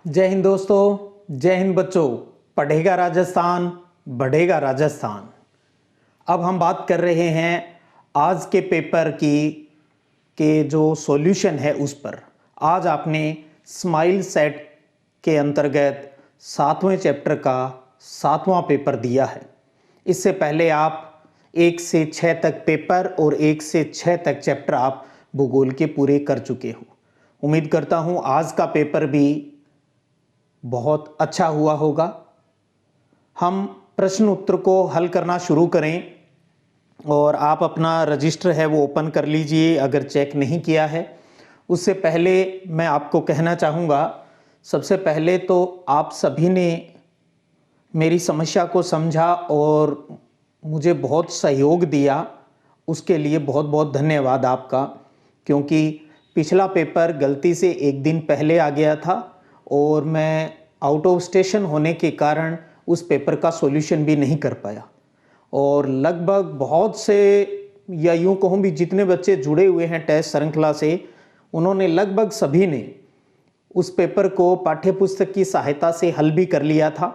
जय हिंद दोस्तों, जय हिंद बच्चों। पढ़ेगा राजस्थान, बढ़ेगा राजस्थान। अब हम बात कर रहे हैं आज के पेपर के जो सॉल्यूशन है उस पर। आज आपने स्माइल सेट के अंतर्गत 7वें चैप्टर का 7वां पेपर दिया है। इससे पहले आप 1 से 6 तक पेपर और 1 से 6 तक चैप्टर आप भूगोल के पूरे कर चुके हो। उम्मीद करता हूँ आज का पेपर भी बहुत अच्छा हुआ होगा। हम प्रश्न उत्तर को हल करना शुरू करें और आप अपना रजिस्टर है वो ओपन कर लीजिए अगर चेक नहीं किया है। उससे पहले मैं आपको कहना चाहूँगा, सबसे पहले तो आप सभी ने मेरी समस्या को समझा और मुझे बहुत सहयोग दिया, उसके लिए बहुत बहुत धन्यवाद आपका। क्योंकि पिछला पेपर गलती से एक दिन पहले आ गया था और मैं आउट ऑफ स्टेशन होने के कारण उस पेपर का सॉल्यूशन भी नहीं कर पाया। और लगभग बहुत से, या यूँ कहूँ भी जितने बच्चे जुड़े हुए हैं टेस्ट श्रृंखला से, उन्होंने लगभग सभी ने उस पेपर को पाठ्यपुस्तक की सहायता से हल भी कर लिया था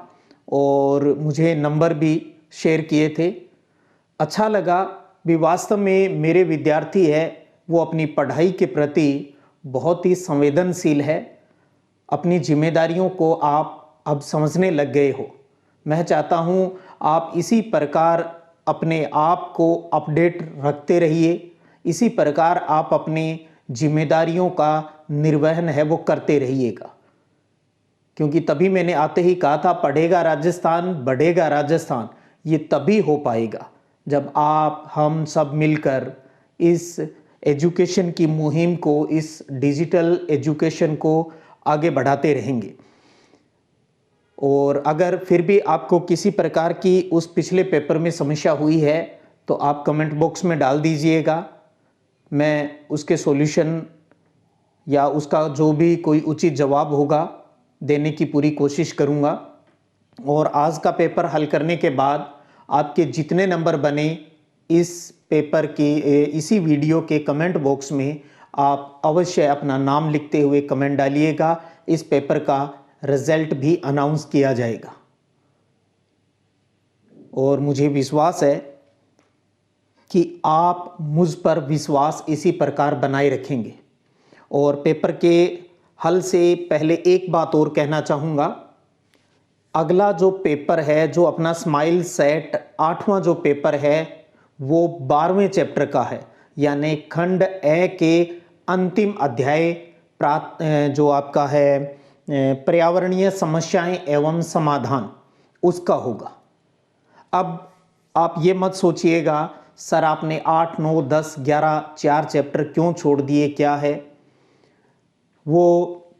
और मुझे नंबर भी शेयर किए थे। अच्छा लगा भी। वास्तव में मेरे विद्यार्थी है वो अपनी पढ़ाई के प्रति बहुत ही संवेदनशील है। अपनी जिम्मेदारियों को आप अब समझने लग गए हो। मैं चाहता हूँ आप इसी प्रकार अपने आप को अपडेट रखते रहिए, इसी प्रकार आप अपनी जिम्मेदारियों का निर्वहन है वो करते रहिएगा। क्योंकि तभी मैंने आते ही कहा था पढ़ेगा राजस्थान, बढ़ेगा राजस्थान। ये तभी हो पाएगा जब आप हम सब मिलकर इस एजुकेशन की मुहिम को, इस डिजिटल एजुकेशन को आगे बढ़ाते रहेंगे। और अगर फिर भी आपको किसी प्रकार की उस पिछले पेपर में समस्या हुई है तो आप कमेंट बॉक्स में डाल दीजिएगा। मैं उसके सॉल्यूशन या उसका जो भी कोई उचित जवाब होगा देने की पूरी कोशिश करूंगा। और आज का पेपर हल करने के बाद आपके जितने नंबर बने इस पेपर के इसी वीडियो के कमेंट बॉक्स में आप अवश्य अपना नाम लिखते हुए कमेंट डालिएगा। इस पेपर का रिजल्ट भी अनाउंस किया जाएगा और मुझे विश्वास है कि आप मुझ पर विश्वास इसी प्रकार बनाए रखेंगे। और पेपर के हल से पहले एक बात और कहना चाहूँगा। अगला जो पेपर है, जो अपना स्माइल सेट 8वां जो पेपर है वो 12वें चैप्टर का है, यानी खंड ए के अंतिम अध्याय जो आपका है पर्यावरणीय समस्याएं एवं समाधान, उसका होगा। अब आप ये मत सोचिएगा सर आपने 8, 9, 10, 11 4 चैप्टर क्यों छोड़ दिए, क्या है। वो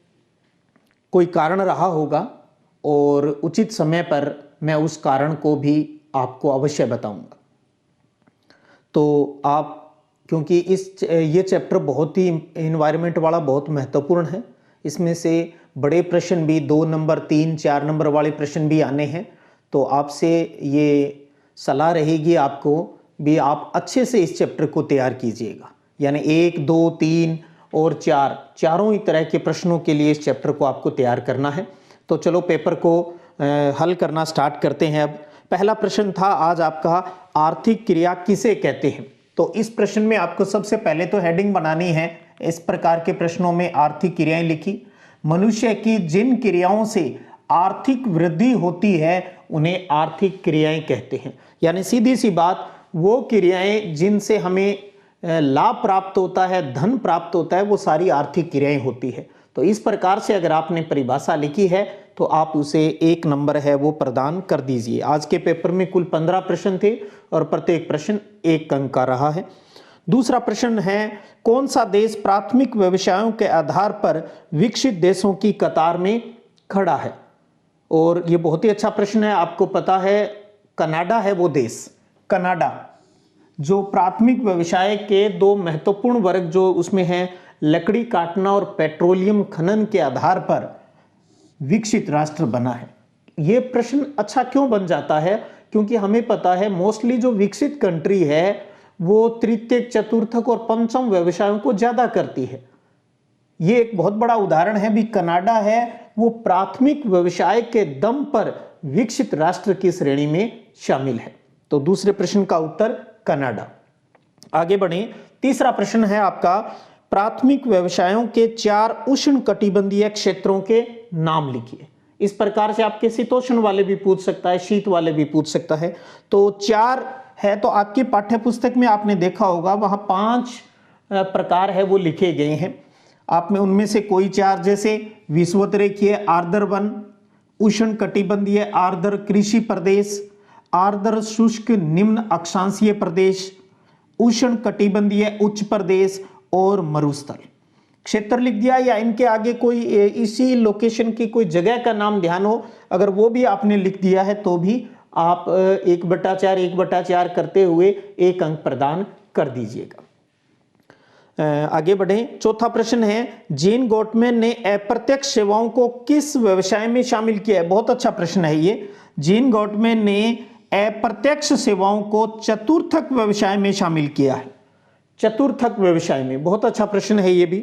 कोई कारण रहा होगा और उचित समय पर मैं उस कारण को भी आपको अवश्य बताऊंगा। तो आप, क्योंकि ये चैप्टर बहुत ही इन्वायरमेंट वाला बहुत महत्वपूर्ण है, इसमें से बड़े प्रश्न भी 2 नंबर 3, 4 नंबर वाले प्रश्न भी आने हैं। तो आपसे ये सलाह रहेगी आपको भी, आप अच्छे से इस चैप्टर को तैयार कीजिएगा। यानी 1, 2, 3 और 4 चारों ही तरह के प्रश्नों के लिए इस चैप्टर को आपको तैयार करना है। तो चलो पेपर को हल करना स्टार्ट करते हैं। अब पहला प्रश्न था आज आपका, आर्थिक क्रिया किसे कहते हैं। तो इस प्रश्न में आपको सबसे पहले तो हेडिंग बनानी है। इस प्रकार के प्रश्नों में आर्थिक क्रियाएं लिखी। मनुष्य की जिन क्रियाओं से आर्थिक वृद्धि होती है उन्हें आर्थिक क्रियाएं कहते हैं। यानी सीधी सी बात, वो क्रियाएं जिनसे हमें लाभ प्राप्त होता है, धन प्राप्त होता है, वो सारी आर्थिक क्रियाएं होती है। तो इस प्रकार से अगर आपने परिभाषा लिखी है तो आप उसे 1 नंबर है वो प्रदान कर दीजिए। आज के पेपर में कुल 15 प्रश्न थे और प्रत्येक प्रश्न 1 अंक का रहा है। दूसरा प्रश्न है, कौन सा देश प्राथमिक व्यवसायों के आधार पर विकसित देशों की कतार में खड़ा है। और ये बहुत ही अच्छा प्रश्न है। आपको पता है कनाडा है वो देश, कनाडा जो प्राथमिक व्यवसाय के 2 महत्वपूर्ण वर्ग जो उसमें है, लकड़ी काटना और पेट्रोलियम खनन के आधार पर विकसित राष्ट्र बना है। ये प्रश्न अच्छा क्यों बन जाता है, क्योंकि हमें पता है मोस्टली जो विकसित कंट्री है वो तृतीयक, चतुर्थक और पंचम व्यवसायों को ज्यादा करती है। ये एक बहुत बड़ा उदाहरण है भी। कनाडा है वो प्राथमिक व्यवसाय के दम पर विकसित राष्ट्र की श्रेणी में शामिल है। तो दूसरे प्रश्न का उत्तर कनाडा। आगे बढ़े, तीसरा प्रश्न है आपका, प्राथमिक व्यवसायों के 4 उष्णकटिबंधीय क्षेत्रों के नाम लिखिए। इस प्रकार से आपके शीतोष्ण वाले भी पूछ सकता है, शीत वाले भी पूछ सकता है। तो 4 है, तो आपकी पाठ्य पुस्तक में आपने देखा होगा वहां 5 प्रकार है वो लिखे गए हैं। आप में उनमें से कोई 4, जैसे विषुवतरेखीय आर्द्र वन, उष्णकटिबंधीय आर्द्र कृषि प्रदेश, आर्द्र शुष्क निम्न अक्षांशीय प्रदेश, उष्णकटिबंधीय उच्च प्रदेश और मरुस्थल। क्षेत्र लिख दिया, या इनके आगे कोई इसी लोकेशन की कोई जगह का नाम ध्यान हो, अगर वो भी आपने लिख दिया है तो भी आप 1/4 करते हुए 1 अंक प्रदान कर दीजिएगा। आगे बढ़ें, चौथा प्रश्न है, जीन गोटमैन ने अप्रत्यक्ष सेवाओं को किस व्यवसाय में शामिल किया है? बहुत अच्छा प्रश्न है ये। जीन गोटमैन ने अप्रत्यक्ष सेवाओं को चतुर्थक व्यवसाय में शामिल किया है। चतुर्थक व्यवसाय में, बहुत अच्छा प्रश्न है ये भी।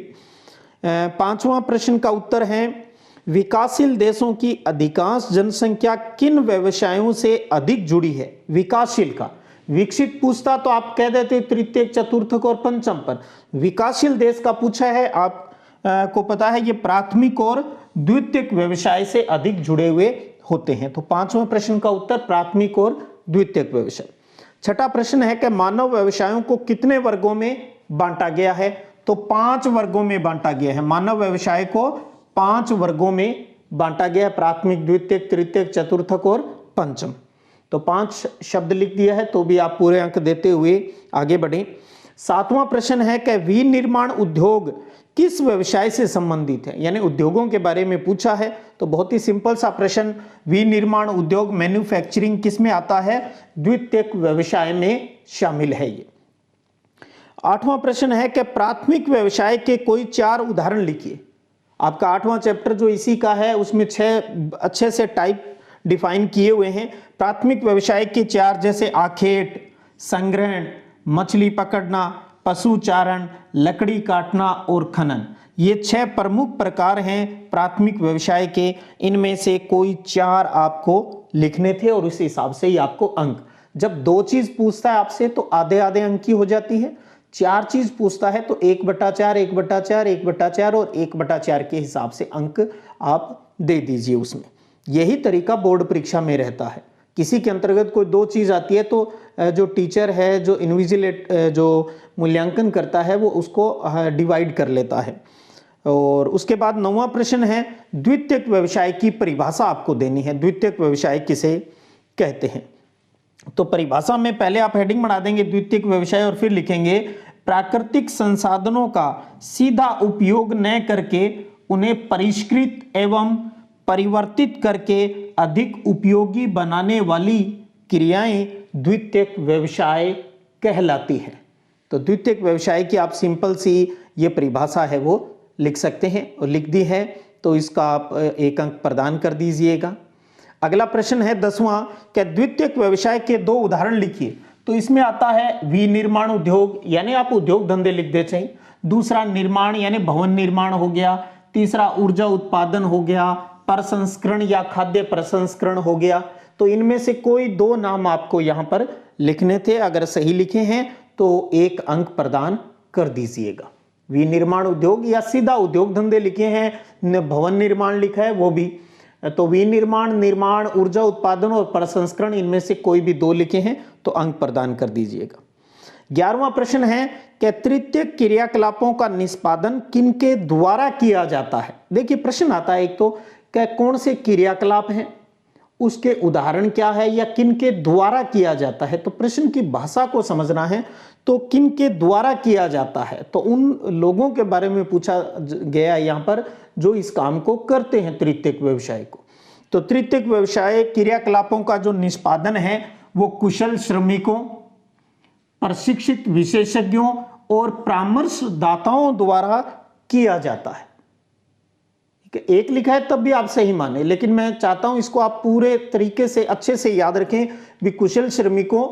5वां प्रश्न का उत्तर है, विकासशील देशों की अधिकांश जनसंख्या किन व्यवसायों से अधिक जुड़ी है? विकासशील का, विकसित पूछता तो आप कह देते तृतीयक, चतुर्थक और पंचम पर। विकासशील देश का पूछा है, आप को पता है ये प्राथमिक और द्वितीयक व्यवसाय से अधिक जुड़े हुए होते हैं। तो 5वां प्रश्न का उत्तर प्राथमिक और द्वितीयक व्यवसाय। छठा प्रश्न है कि मानव व्यवसायों को कितने वर्गों में बांटा गया है? तो 5 वर्गों में बांटा गया है। मानव व्यवसाय को 5 वर्गों में बांटा गया है, प्राथमिक, द्वितीयक, तृतीयक, चतुर्थक और पंचम। तो 5 शब्द लिख दिया है, तो भी आप पूरे अंक देते हुए आगे बढ़ें। 7वां प्रश्न है कि विनिर्माण उद्योग किस व्यवसाय से संबंधित है? यानी उद्योगों के बारे में पूछा है। तो बहुत ही सिंपल सा प्रश्न, विनिर्माण उद्योग, मैन्युफैक्चरिंग किस में आता है? द्वितीयक व्यवसाय में शामिल है ये। 8वां प्रश्न है कि प्राथमिक व्यवसाय के कोई 4 उदाहरण लिखिए। आपका 8वां चैप्टर जो इसी का है उसमें 6 अच्छे से टाइप डिफाइन किए हुए हैं। प्राथमिक व्यवसाय के 4, जैसे आखेट, संग्रहण, मछली पकड़ना, पशुचारण, लकड़ी काटना और खनन, ये 6 प्रमुख प्रकार हैं प्राथमिक व्यवसाय के। इनमें से कोई 4 आपको लिखने थे और उस हिसाब से ही आपको अंक। जब 2 चीज पूछता है आपसे तो आधे आधे अंक की हो जाती है। 4 चीज पूछता है तो 1/4, 1/4, 1/4 और 1/4 के हिसाब से अंक आप दे दीजिए उसमें। यही तरीका बोर्ड परीक्षा में रहता है। किसी के अंतर्गत कोई 2 चीज आती है तो जो टीचर है, जो इन्विजिलेट, जो मूल्यांकन करता है, वो उसको डिवाइड कर लेता है। और उसके बाद 9वां प्रश्न है, द्वितीयक व्यवसाय की परिभाषा आपको देनी है। द्वितीयक व्यवसाय किसे कहते हैं? तो परिभाषा में पहले आप हेडिंग बना देंगे द्वितीयक व्यवसाय और फिर लिखेंगे प्राकृतिक संसाधनों का सीधा उपयोग न करके उन्हें परिष्कृत एवं परिवर्तित करके अधिक उपयोगी बनाने वाली क्रियाएं द्वितीयक व्यवसाय कहलाती है। तो द्वितीयक व्यवसाय की आप सिंपल सी ये परिभाषा है वो लिख सकते हैं, और लिख दी है तो इसका आप 1 अंक प्रदान कर दीजिएगा। अगला प्रश्न है 10वां, क्या द्वितीयक व्यवसाय के 2 उदाहरण लिखिए। तो इसमें आता है विनिर्माण उद्योग, यानी आप उद्योग धंधे लिख देते हैं। दूसरा निर्माण यानी भवन निर्माण हो गया। तीसरा ऊर्जा उत्पादन हो गया। प्रसंस्करण या खाद्य प्रसंस्करण हो गया। तो इनमें से कोई 2 नाम आपको यहां पर लिखने थे। अगर सही लिखे हैं तो 1 अंक प्रदान कर दीजिएगा। विनिर्माण उद्योग या सीधा उद्योग धंधे लिखे हैं, भवन निर्माण लिखा है वो भी। तो विनिर्माण, निर्माण, ऊर्जा उत्पादन और प्रसंस्करण, इनमें से कोई भी 2 लिखे हैं तो अंक प्रदान कर दीजिएगा। 11वां प्रश्न है कि तृतीयक क्रियाकलापों का निष्पादन किनके द्वारा किया जाता है। देखिए प्रश्न आता है एक तो क्या कौन से क्रियाकलाप हैं, उसके उदाहरण क्या है, या किनके द्वारा किया जाता है। तो प्रश्न की भाषा को समझना है। तो किनके द्वारा किया जाता है, तो उन लोगों के बारे में पूछा गया यहाँ पर जो इस काम को करते हैं तृतीयक व्यवसाय को। तो तृतीयक व्यवसाय क्रियाकलापों का जो निष्पादन है वो कुशल श्रमिकों, प्रशिक्षित विशेषज्ञों और परामर्शदाताओं द्वारा किया जाता है। एक लिखा है तब भी आप सही माने, लेकिन मैं चाहता हूं इसको आप पूरे तरीके से अच्छे से याद रखें। विकुशल श्रमिकों,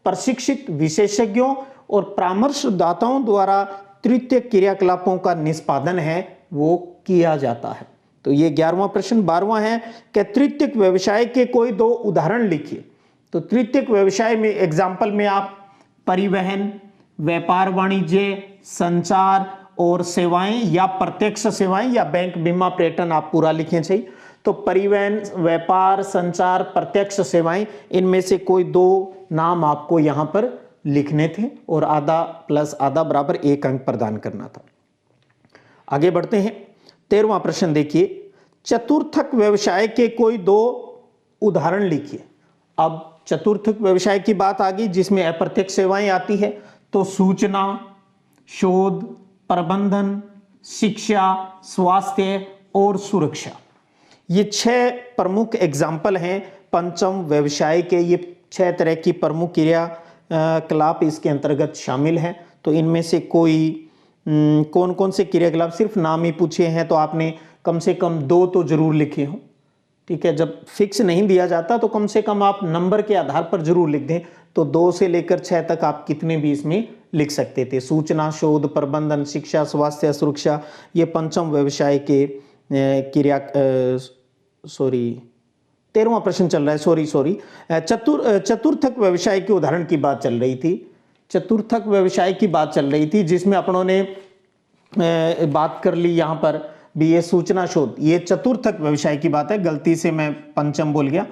प्रशिक्षित विशेषज्ञों और परामर्शदाताओं द्वारा तृतीयक क्रियाकलापों का निष्पादन है वो किया जाता है। तो ये 11वां प्रश्न। 12वां है कि तृतीयक व्यवसाय के कोई दो उदाहरण लिखिए। तो तृतीयक व्यवसाय में एग्जाम्पल में आप परिवहन, व्यापार वाणिज्य, संचार और सेवाएं या प्रत्यक्ष सेवाएं या बैंक, बीमा, पर्यटन आप पूरा लिखें चाहिए। तो परिवहन, व्यापार, संचार, प्रत्यक्ष सेवाएं, इनमें से कोई दो नाम आपको यहां पर लिखने थे और आधा प्लस आधा बराबर 1 अंक प्रदान करना था। आगे बढ़ते हैं। 13वां प्रश्न देखिए, चतुर्थक व्यवसाय के कोई दो उदाहरण लिखिए। अब चतुर्थक व्यवसाय की बात आ गई जिसमें अप्रत्यक्ष सेवाएं आती है। तो सूचना, शोध, प्रबंधन, शिक्षा, स्वास्थ्य और सुरक्षा, ये 6 प्रमुख एग्जाम्पल हैं पंचम व्यवसाय के। ये 6 तरह की प्रमुख क्रियाकलाप इसके अंतर्गत शामिल हैं। तो इनमें से कोई कौन कौन से क्रियाकलाप, सिर्फ नाम ही पूछे हैं तो आपने कम से कम 2 तो जरूर लिखे हो। ठीक है, जब फिक्स नहीं दिया जाता तो कम से कम आप नंबर के आधार पर जरूर लिख दें। तो 2 से लेकर 6 तक आप कितने भी इसमें लिख सकते थे। सूचना, शोध, प्रबंधन, शिक्षा, स्वास्थ्य, सुरक्षा, ये पंचम व्यवसाय के क्रिया 13वां प्रश्न चल रहा है। सॉरी चतुर्थक व्यवसाय के उदाहरण की बात चल रही थी। चतुर्थक व्यवसाय की बात चल रही थी जिसमें अपनों ने बात कर ली यहाँ पर भी। ये सूचना शोध, ये चतुर्थक व्यवसाय की बात है, गलती से मैं पंचम बोल गया।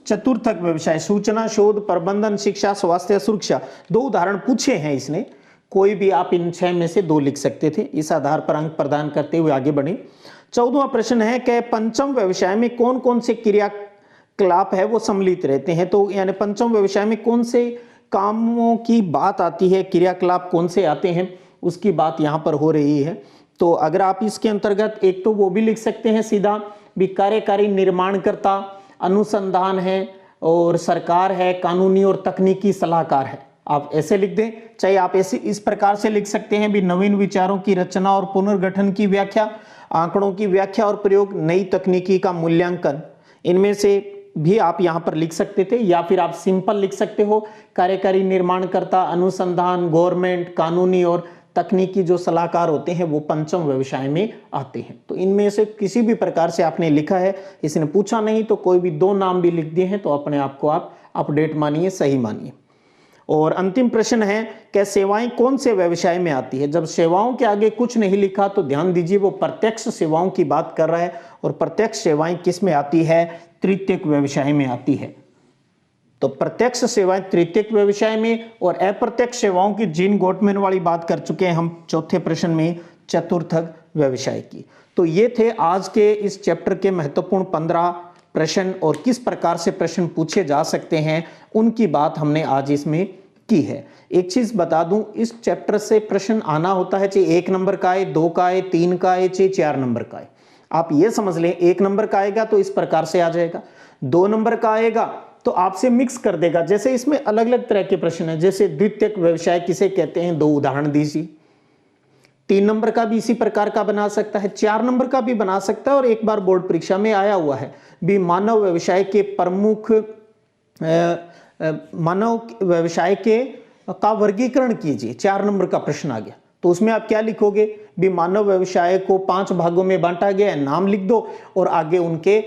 चतुर्थक व्यवसाय, सूचना, शोध, प्रबंधन, शिक्षा, स्वास्थ्य, सुरक्षा, 2 उदाहरण पूछे हैं इसने। कोई भी आप इन 6 में से 2 लिख सकते थे। इस आधार पर अंक प्रदान करते हुए आगे बढ़े। 14वां प्रश्न है कि पंचम व्यवसाय में कौन कौन से क्रियाकलाप है वो सम्मिलित रहते हैं। तो यानी पंचम व्यवसाय में कौन से कामों की बात आती है, क्रियाकलाप कौन से आते हैं, उसकी बात यहाँ पर हो रही है। तो अगर आप इसके अंतर्गत एक तो वो भी लिख सकते हैं सीधा भी, कार्यकारी निर्माणकर्ता, अनुसंधान है और सरकार है, कानूनी और तकनीकी सलाहकार है। आप ऐसे लिख दें, चाहे आप ऐसे इस प्रकार से लिख सकते हैं भी, नवीन विचारों की रचना और पुनर्गठन की व्याख्या, आंकड़ों की व्याख्या और प्रयोग, नई तकनीकी का मूल्यांकन, इनमें से भी आप यहां पर लिख सकते थे। या फिर आप सिंपल लिख सकते हो, कार्यकारी निर्माणकर्ता, अनुसंधान, गवर्नमेंट, कानूनी और तकनीकी जो सलाहकार होते हैं वो पंचम व्यवसाय में आते हैं। तो इनमें से किसी भी प्रकार से आपने लिखा है, इसने पूछा नहीं तो कोई भी 2 नाम भी लिख दिए हैं तो अपने आप को आप अपडेट मानिए, सही मानिए। और अंतिम प्रश्न है कि सेवाएं कौन से व्यवसाय में आती है। जब सेवाओं के आगे कुछ नहीं लिखा तो ध्यान दीजिए वो प्रत्यक्ष सेवाओं की बात कर रहा है और प्रत्यक्ष सेवाएं किस में आती है, तृतीयक व्यवसाय में आती है। तो प्रत्यक्ष सेवाएं तृतीयक व्यवसाय में और अप्रत्यक्ष सेवाओं की जीन गोटमैन वाली बात कर चुके हैं हम चौथे प्रश्न में, चतुर्थक व्यवसाय की। तो ये थे आज के इस चैप्टर के महत्वपूर्ण 15 प्रश्न और किस प्रकार से प्रश्न पूछे जा सकते हैं उनकी बात हमने आज इसमें की है। एक चीज बता दूं, इस चैप्टर से प्रश्न आना होता है, चाहे 1 नंबर का आए, 2 का आए, 3 का आए, चाहे 4 नंबर का आए। आप ये समझ लें 1 नंबर का आएगा तो इस प्रकार से आ जाएगा, 2 नंबर का आएगा तो आपसे मिक्स कर देगा। जैसे इसमें अलग अलग तरह के प्रश्न हैं, जैसे द्वितीयक व्यवसाय किसे कहते हैं, 2 उदाहरण दीजिए। 3 नंबर का भी इसी प्रकार का बना सकता है, 4 नंबर का भी बना सकता है और एक बार बोर्ड परीक्षा में आया हुआ है भी, मानव व्यवसाय के प्रमुख मानव व्यवसाय के का वर्गीकरण कीजिए, 4 नंबर का प्रश्न आ गया। तो उसमें आप क्या लिखोगे भी, मानव व्यवसाय को 5 भागों में बांटा गया है, नाम लिख दो और आगे उनके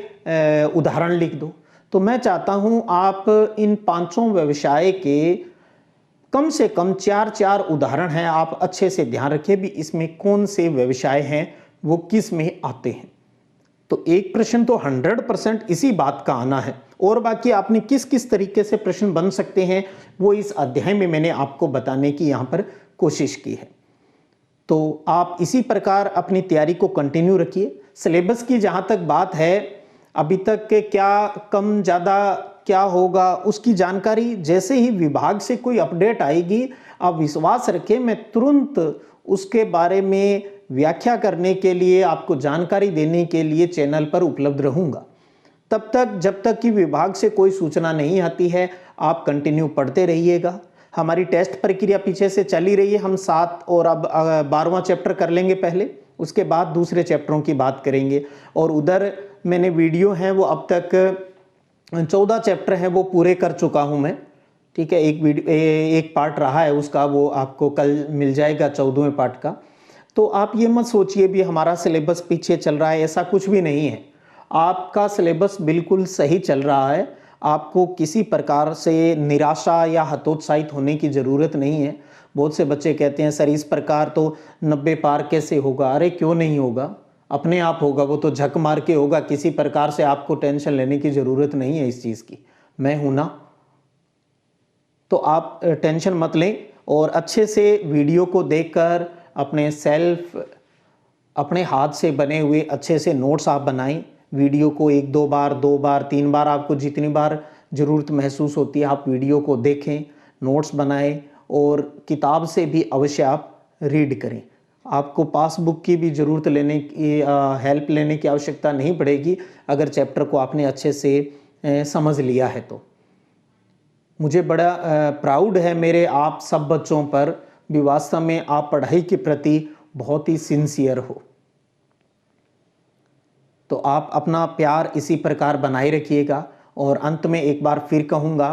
उदाहरण लिख दो। तो मैं चाहता हूं आप इन 5 व्यवसाय के कम से कम 4 उदाहरण हैं, आप अच्छे से ध्यान रखिए भी इसमें कौन से व्यवसाय हैं वो किस में आते हैं। तो एक प्रश्न तो 100% इसी बात का आना है और बाकी आपने किस किस तरीके से प्रश्न बन सकते हैं वो इस अध्याय में मैंने आपको बताने की यहाँ पर कोशिश की है। तो आप इसी प्रकार अपनी तैयारी को कंटिन्यू रखिए। सिलेबस की जहाँ तक बात है, अभी तक के क्या कम ज़्यादा क्या होगा उसकी जानकारी जैसे ही विभाग से कोई अपडेट आएगी, आप विश्वास रखें मैं तुरंत उसके बारे में व्याख्या करने के लिए, आपको जानकारी देने के लिए चैनल पर उपलब्ध रहूँगा। तब तक जब तक कि विभाग से कोई सूचना नहीं आती है आप कंटिन्यू पढ़ते रहिएगा। हमारी टेस्ट प्रक्रिया पीछे से चली रही है, हम 7 और अब 12वां चैप्टर कर लेंगे पहले, उसके बाद दूसरे चैप्टरों की बात करेंगे। और उधर मैंने वीडियो हैं वो अब तक 14 चैप्टर हैं वो पूरे कर चुका हूं मैं, ठीक है। एक पार्ट रहा है उसका, वो आपको कल मिल जाएगा 14वें पार्ट का। तो आप ये मत सोचिए भी हमारा सिलेबस पीछे चल रहा है, ऐसा कुछ भी नहीं है। आपका सिलेबस बिल्कुल सही चल रहा है। आपको किसी प्रकार से निराशा या हतोत्साहित होने की ज़रूरत नहीं है। बहुत से बच्चे कहते हैं सर इस प्रकार तो 90 पार कैसे होगा? अरे क्यों नहीं होगा, अपने आप होगा, वो तो झक मार के होगा। किसी प्रकार से आपको टेंशन लेने की ज़रूरत नहीं है इस चीज़ की, मैं हूं ना। तो आप टेंशन मत लें और अच्छे से वीडियो को देखकर अपने हाथ से बने हुए अच्छे से नोट्स आप बनाएं। वीडियो को 1-2 बार, 2 बार, 3 बार, आपको जितनी बार ज़रूरत महसूस होती है आप वीडियो को देखें, नोट्स बनाएं और किताब से भी अवश्य आप रीड करें। आपको पासबुक की भी ज़रूरत लेने की हेल्प लेने की आवश्यकता नहीं पड़ेगी अगर चैप्टर को आपने अच्छे से समझ लिया है तो। मुझे बड़ा प्राउड है मेरे आप सब बच्चों पर भी। वास्तव में आप पढ़ाई के प्रति बहुत ही सिंसियर हो। तो आप अपना प्यार इसी प्रकार बनाए रखिएगा। और अंत में एक बार फिर कहूँगा,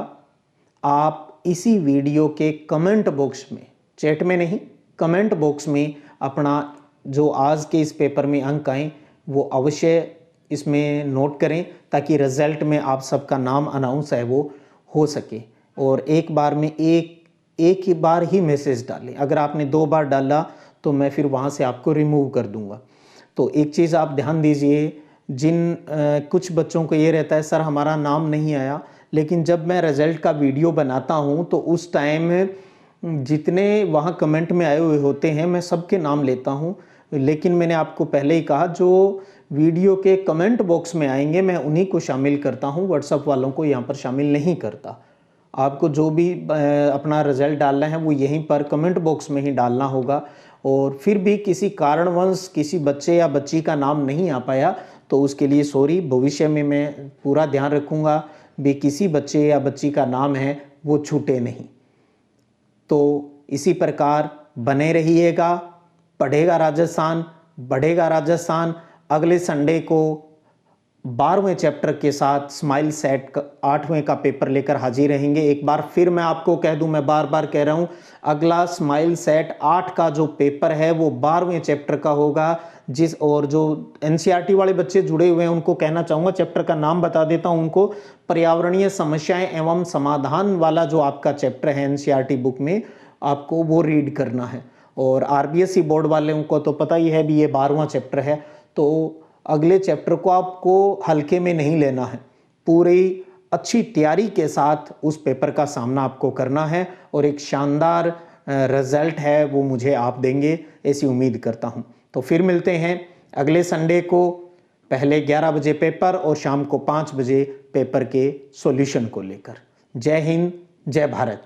आप इसी वीडियो के कमेंट बॉक्स में, चैट में नहीं, कमेंट बॉक्स में अपना जो आज के इस पेपर में अंक आए वो अवश्य इसमें नोट करें ताकि रिजल्ट में आप सबका नाम अनाउंस है वो हो सके। और एक बार में एक ही बार ही मैसेज डालें। अगर आपने 2 बार डाला तो मैं फिर वहाँ से आपको रिमूव कर दूँगा। तो एक चीज़ आप ध्यान दीजिए, कुछ बच्चों को ये रहता है सर हमारा नाम नहीं आया, लेकिन जब मैं रिज़ल्ट का वीडियो बनाता हूँ तो उस टाइम जितने वहाँ कमेंट में आए हुए होते हैं मैं सबके नाम लेता हूँ। लेकिन मैंने आपको पहले ही कहा जो वीडियो के कमेंट बॉक्स में आएंगे मैं उन्हीं को शामिल करता हूँ, व्हाट्सएप वालों को यहाँ पर शामिल नहीं करता। आपको जो भी अपना रिज़ल्ट डालना है वो यहीं पर कमेंट बॉक्स में ही डालना होगा। और फिर भी किसी कारणवश किसी बच्चे या बच्ची का नाम नहीं आ पाया तो उसके लिए सॉरी। भविष्य में मैं पूरा ध्यान रखूँगा भी किसी बच्चे या बच्ची का नाम है वो छूटे नहीं। तो इसी प्रकार बने रहिएगा। पढ़ेगा राजस्थान, बढ़ेगा राजस्थान। अगले संडे को 12वें चैप्टर के साथ स्माइल सेट 8वें का पेपर लेकर हाजिर रहेंगे। एक बार फिर मैं आपको कह दूं, मैं बार बार कह रहा हूं, अगला स्माइल सेट 8 का जो पेपर है वो 12वें चैप्टर का होगा। और जो एनसीईआरटी वाले बच्चे जुड़े हुए हैं उनको कहना चाहूँगा, चैप्टर का नाम बता देता हूं उनको, पर्यावरणीय समस्याएं एवं समाधान वाला जो आपका चैप्टर है एनसीईआरटी बुक में, आपको वो रीड करना है। और आरबीएसई बोर्ड वाले को तो पता ही है भी ये 12वां चैप्टर है। तो अगले चैप्टर को आपको हल्के में नहीं लेना है, पूरी अच्छी तैयारी के साथ उस पेपर का सामना आपको करना है और एक शानदार रिजल्ट है वो मुझे आप देंगे, ऐसी उम्मीद करता हूं। तो फिर मिलते हैं अगले संडे को, पहले 11 बजे पेपर और शाम को 5 बजे पेपर के सॉल्यूशन को लेकर। जय हिंद, जय भारत।